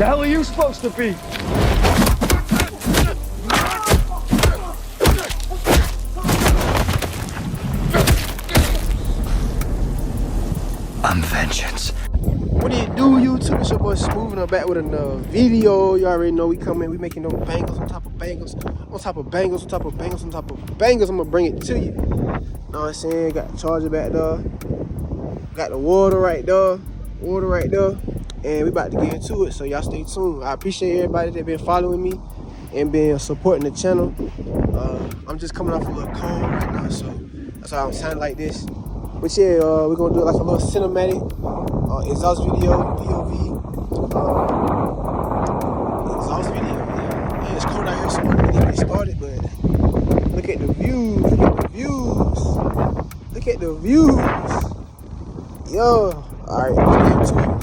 The hell are you supposed to be? I'm vengeance. What do you do, YouTube? It's your boy Smooth, and I'm back with another video. You already know we coming, we making them bangles on top of bangles, on top of bangles, on top of bangles, on top of bangles. I'm gonna bring it to you. Know what I'm saying? Got the charger back there, got the water right there, and we about to get into it. So y'all stay tuned. I appreciate everybody that been following me and been supporting the channel. I'm just coming off a little cold right now, so that's why I'm sounding like this. But yeah, we're gonna do like a little cinematic exhaust video, POV, exhaust video. Yeah, it's cold out here, so we're gonna get started. But look at the views, look at the views. Yo, all right, let's get into it.